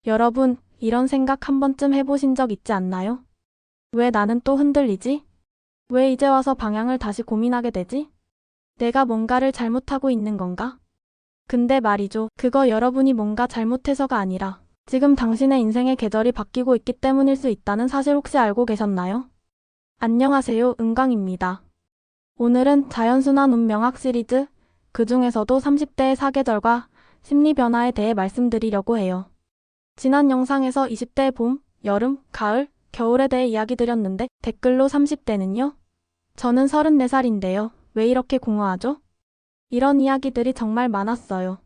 여러분, 이런 생각 한 번쯤 해보신 적 있지 않나요? 왜 나는 또 흔들리지? 왜 이제 와서 방향을 다시 고민하게 되지? 내가 뭔가를 잘못하고 있는 건가? 근데 말이죠. 그거 여러분이 뭔가 잘못해서가 아니라 지금 당신의 인생의 계절이 바뀌고 있기 때문일 수 있다는 사실 혹시 알고 계셨나요? 안녕하세요. 은광입니다. 오늘은 자연순환 운명학 시리즈, 그 중에서도 30대의 사계절과 심리 변화에 대해 말씀드리려고 해요. 지난 영상에서 20대의 봄, 여름, 가을, 겨울에 대해 이야기 드렸는데 댓글로 30대는요? 저는 34살인데요. 왜 이렇게 공허하죠? 이런 이야기들이 정말 많았어요.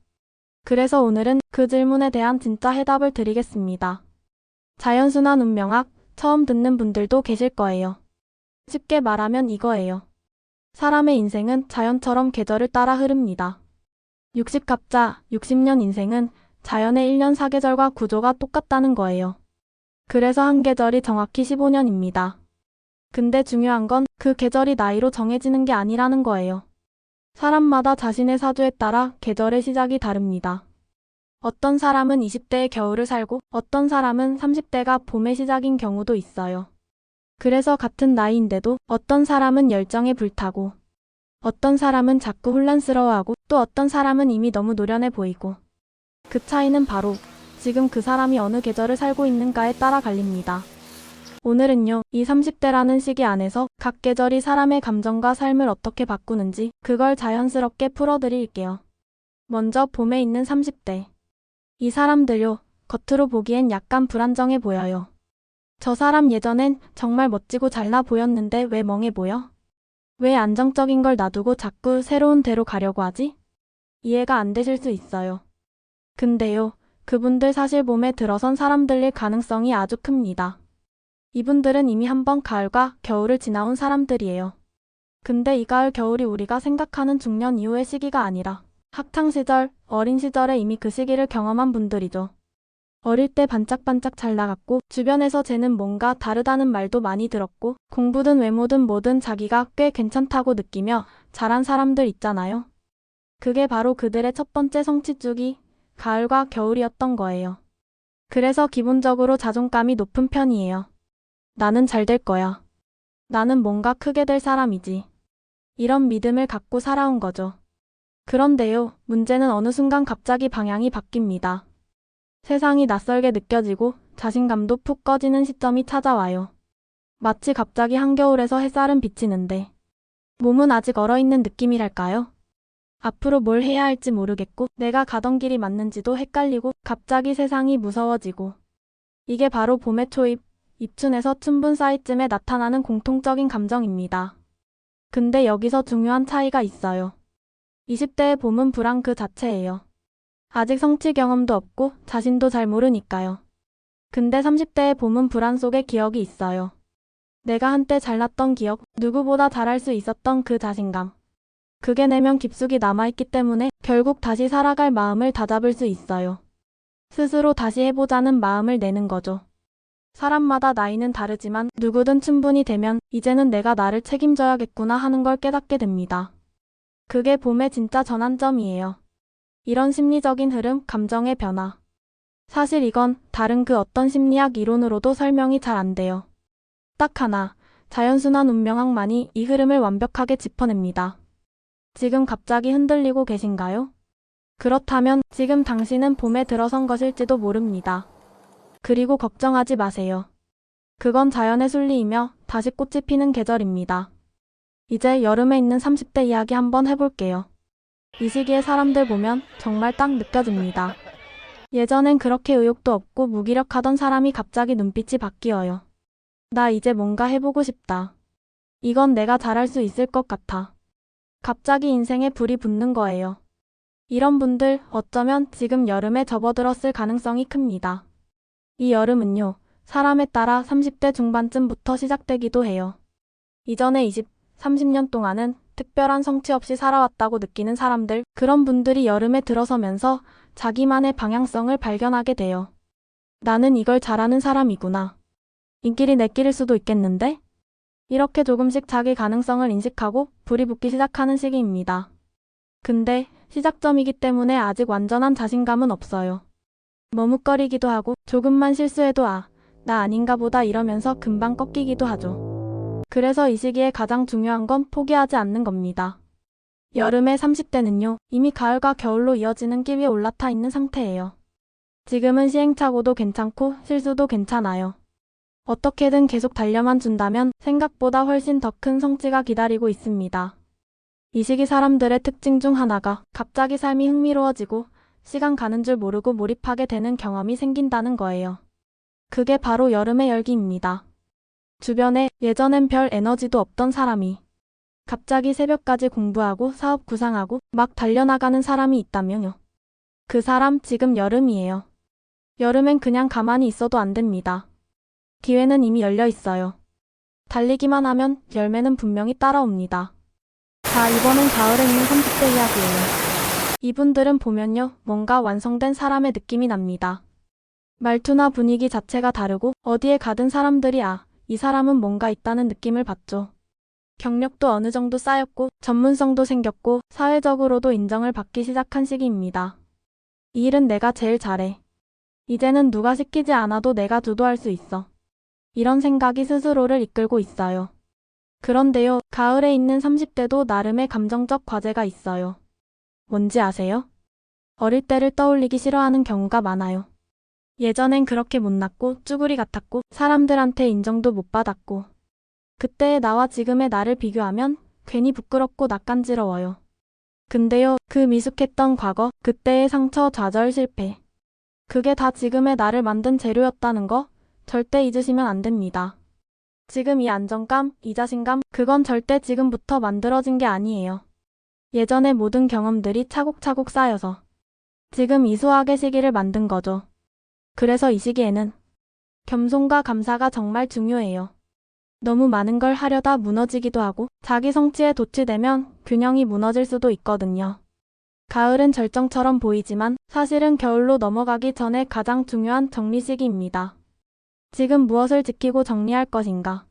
그래서 오늘은 그 질문에 대한 진짜 해답을 드리겠습니다. 자연순환 운명학, 처음 듣는 분들도 계실 거예요. 쉽게 말하면 이거예요. 사람의 인생은 자연처럼 계절을 따라 흐릅니다. 60갑자, 60년 인생은 자연의 1년 사계절과 구조가 똑같다는 거예요. 그래서 한 계절이 정확히 15년입니다. 근데 중요한 건 그 계절이 나이로 정해지는 게 아니라는 거예요. 사람마다 자신의 사주에 따라 계절의 시작이 다릅니다. 어떤 사람은 20대의 겨울을 살고 어떤 사람은 30대가 봄의 시작인 경우도 있어요. 그래서 같은 나이인데도 어떤 사람은 열정에 불타고 어떤 사람은 자꾸 혼란스러워하고 또 어떤 사람은 이미 너무 노련해 보이고 그 차이는 바로 지금 그 사람이 어느 계절을 살고 있는가에 따라 갈립니다. 오늘은요, 이 30대라는 시기 안에서 각 계절이 사람의 감정과 삶을 어떻게 바꾸는지 그걸 자연스럽게 풀어드릴게요. 먼저 봄에 있는 30대. 이 사람들요, 겉으로 보기엔 약간 불안정해 보여요. 저 사람 예전엔 정말 멋지고 잘나 보였는데 왜 멍해 보여? 왜 안정적인 걸 놔두고 자꾸 새로운 데로 가려고 하지? 이해가 안 되실 수 있어요. 근데요, 그분들 사실 봄에 들어선 사람들일 가능성이 아주 큽니다. 이분들은 이미 한번 가을과 겨울을 지나온 사람들이에요. 근데 이 가을 겨울이 우리가 생각하는 중년 이후의 시기가 아니라 학창시절, 어린 시절에 이미 그 시기를 경험한 분들이죠. 어릴 때 반짝반짝 잘 나갔고 주변에서 쟤는 뭔가 다르다는 말도 많이 들었고 공부든 외모든 뭐든 자기가 꽤 괜찮다고 느끼며 자란 사람들 있잖아요. 그게 바로 그들의 첫 번째 성취주기, 가을과 겨울이었던 거예요. 그래서 기본적으로 자존감이 높은 편이에요. 나는 잘 될 거야. 나는 뭔가 크게 될 사람이지. 이런 믿음을 갖고 살아온 거죠. 그런데요, 문제는 어느 순간 갑자기 방향이 바뀝니다. 세상이 낯설게 느껴지고 자신감도 푹 꺼지는 시점이 찾아와요. 마치 갑자기 한겨울에서 햇살은 비치는데 몸은 아직 얼어있는 느낌이랄까요? 앞으로 뭘 해야 할지 모르겠고 내가 가던 길이 맞는지도 헷갈리고 갑자기 세상이 무서워지고 이게 바로 봄의 초입, 입춘에서 춘분 사이쯤에 나타나는 공통적인 감정입니다. 근데 여기서 중요한 차이가 있어요. 20대의 봄은 불안 그 자체예요. 아직 성취 경험도 없고 자신도 잘 모르니까요. 근데 30대의 봄은 불안 속에 기억이 있어요. 내가 한때 잘났던 기억, 누구보다 잘할 수 있었던 그 자신감. 그게 내면 깊숙이 남아있기 때문에 결국 다시 살아갈 마음을 다잡을 수 있어요. 스스로 다시 해보자는 마음을 내는 거죠. 사람마다 나이는 다르지만 누구든 충분히 되면 이제는 내가 나를 책임져야겠구나 하는 걸 깨닫게 됩니다. 그게 봄의 진짜 전환점이에요. 이런 심리적인 흐름, 감정의 변화. 사실 이건 다른 그 어떤 심리학 이론으로도 설명이 잘 안 돼요. 딱 하나, 자연순환 운명학만이 이 흐름을 완벽하게 짚어냅니다. 지금 갑자기 흔들리고 계신가요? 그렇다면 지금 당신은 봄에 들어선 것일지도 모릅니다. 그리고 걱정하지 마세요. 그건 자연의 순리이며 다시 꽃이 피는 계절입니다. 이제 여름에 있는 30대 이야기 한번 해볼게요. 이 시기에 사람들 보면 정말 딱 느껴집니다. 예전엔 그렇게 의욕도 없고 무기력하던 사람이 갑자기 눈빛이 바뀌어요. 나 이제 뭔가 해보고 싶다. 이건 내가 잘할 수 있을 것 같아. 갑자기 인생에 불이 붙는 거예요. 이런 분들 어쩌면 지금 여름에 접어들었을 가능성이 큽니다. 이 여름은요, 사람에 따라 30대 중반쯤부터 시작되기도 해요. 이전에 20, 30년 동안은 특별한 성취 없이 살아왔다고 느끼는 사람들, 그런 분들이 여름에 들어서면서 자기만의 방향성을 발견하게 돼요. 나는 이걸 잘하는 사람이구나. 이 길이 내 길일 수도 있겠는데? 이렇게 조금씩 자기 가능성을 인식하고 불이 붙기 시작하는 시기입니다. 근데 시작점이기 때문에 아직 완전한 자신감은 없어요. 머뭇거리기도 하고 조금만 실수해도 나 아닌가 보다 이러면서 금방 꺾이기도 하죠. 그래서 이 시기에 가장 중요한 건 포기하지 않는 겁니다. 여름의 30대는요, 이미 가을과 겨울로 이어지는 길 위에 올라타 있는 상태예요. 지금은 시행착오도 괜찮고 실수도 괜찮아요. 어떻게든 계속 달려만 준다면 생각보다 훨씬 더 큰 성취가 기다리고 있습니다. 이 시기 사람들의 특징 중 하나가 갑자기 삶이 흥미로워지고 시간 가는 줄 모르고 몰입하게 되는 경험이 생긴다는 거예요. 그게 바로 여름의 열기입니다. 주변에 예전엔 별 에너지도 없던 사람이 갑자기 새벽까지 공부하고 사업 구상하고 막 달려나가는 사람이 있다면요. 그 사람 지금 여름이에요. 여름엔 그냥 가만히 있어도 안 됩니다. 기회는 이미 열려 있어요. 달리기만 하면 열매는 분명히 따라옵니다. 자, 이번엔 가을에 있는 30대 이야기예요. 이분들은 보면요, 뭔가 완성된 사람의 느낌이 납니다. 말투나 분위기 자체가 다르고 어디에 가든 사람들이 이 사람은 뭔가 있다는 느낌을 받죠. 경력도 어느 정도 쌓였고 전문성도 생겼고 사회적으로도 인정을 받기 시작한 시기입니다. 이 일은 내가 제일 잘해. 이제는 누가 시키지 않아도 내가 주도할 수 있어. 이런 생각이 스스로를 이끌고 있어요. 그런데요, 가을에 있는 30대도 나름의 감정적 과제가 있어요. 뭔지 아세요? 어릴 때를 떠올리기 싫어하는 경우가 많아요. 예전엔 그렇게 못났고 쭈구리 같았고 사람들한테 인정도 못 받았고 그때의 나와 지금의 나를 비교하면 괜히 부끄럽고 낯간지러워요. 근데요, 그 미숙했던 과거, 그때의 상처, 좌절, 실패. 그게 다 지금의 나를 만든 재료였다는 거 절대 잊으시면 안 됩니다. 지금 이 안정감, 이 자신감, 그건 절대 지금부터 만들어진 게 아니에요. 예전의 모든 경험들이 차곡차곡 쌓여서 지금 이 수학의 시기를 만든 거죠. 그래서 이 시기에는 겸손과 감사가 정말 중요해요. 너무 많은 걸 하려다 무너지기도 하고 자기 성취에 도취되면 균형이 무너질 수도 있거든요. 가을은 절정처럼 보이지만 사실은 겨울로 넘어가기 전에 가장 중요한 정리 시기입니다. 지금 무엇을 지키고 정리할 것인가?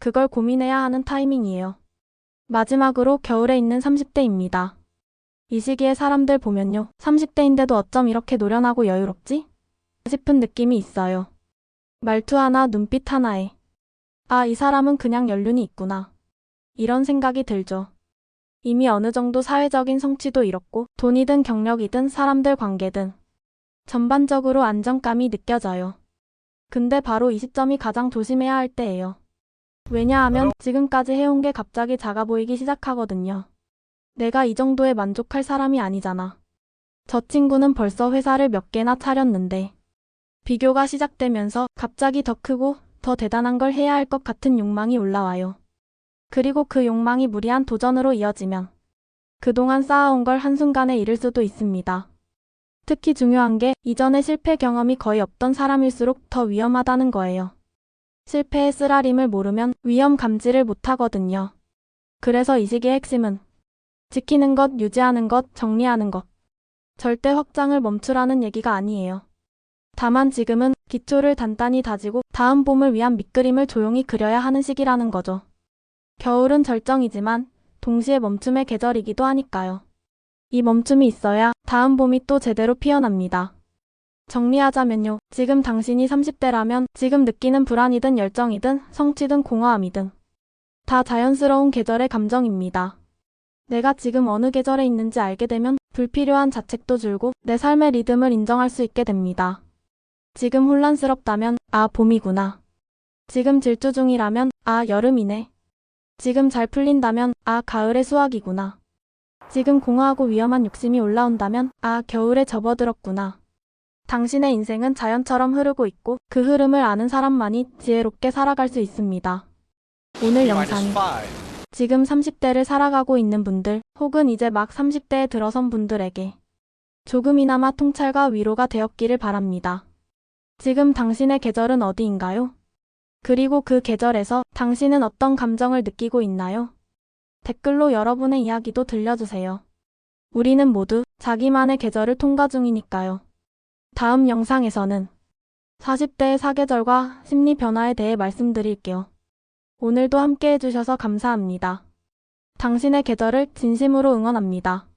그걸 고민해야 하는 타이밍이에요. 마지막으로 겨울에 있는 30대입니다. 이 시기에 사람들 보면요, 30대인데도 어쩜 이렇게 노련하고 여유롭지? 싶은 느낌이 있어요. 말투 하나, 눈빛 하나에 이 사람은 그냥 연륜이 있구나. 이런 생각이 들죠. 이미 어느 정도 사회적인 성취도 이뤘고 돈이든 경력이든 사람들 관계든 전반적으로 안정감이 느껴져요. 근데 바로 이 시점이 가장 조심해야 할 때예요. 왜냐하면 지금까지 해온 게 갑자기 작아 보이기 시작하거든요. 내가 이 정도에 만족할 사람이 아니잖아. 저 친구는 벌써 회사를 몇 개나 차렸는데. 비교가 시작되면서 갑자기 더 크고 더 대단한 걸 해야 할 것 같은 욕망이 올라와요. 그리고 그 욕망이 무리한 도전으로 이어지면 그동안 쌓아온 걸 한순간에 잃을 수도 있습니다. 특히 중요한 게 이전에 실패 경험이 거의 없던 사람일수록 더 위험하다는 거예요. 실패의 쓰라림을 모르면 위험 감지를 못하거든요. 그래서 이 시기의 핵심은 지키는 것, 유지하는 것, 정리하는 것. 절대 확장을 멈추라는 얘기가 아니에요. 다만 지금은 기초를 단단히 다지고 다음 봄을 위한 밑그림을 조용히 그려야 하는 시기라는 거죠. 겨울은 절정이지만 동시에 멈춤의 계절이기도 하니까요. 이 멈춤이 있어야 다음 봄이 또 제대로 피어납니다. 정리하자면요. 지금 당신이 30대라면 지금 느끼는 불안이든 열정이든 성취든 공허함이든 다 자연스러운 계절의 감정입니다. 내가 지금 어느 계절에 있는지 알게 되면 불필요한 자책도 줄고 내 삶의 리듬을 인정할 수 있게 됩니다. 지금 혼란스럽다면 봄이구나. 지금 질주 중이라면 여름이네. 지금 잘 풀린다면 가을의 수확이구나. 지금 공허하고 위험한 욕심이 올라온다면 겨울에 접어들었구나. 당신의 인생은 자연처럼 흐르고 있고 그 흐름을 아는 사람만이 지혜롭게 살아갈 수 있습니다. 오늘 영상이 지금 30대를 살아가고 있는 분들 혹은 이제 막 30대에 들어선 분들에게 조금이나마 통찰과 위로가 되었기를 바랍니다. 지금 당신의 계절은 어디인가요? 그리고 그 계절에서 당신은 어떤 감정을 느끼고 있나요? 댓글로 여러분의 이야기도 들려주세요. 우리는 모두 자기만의 계절을 통과 중이니까요. 다음 영상에서는 40대의 사계절과 심리 변화에 대해 말씀드릴게요. 오늘도 함께 해주셔서 감사합니다. 당신의 계절을 진심으로 응원합니다.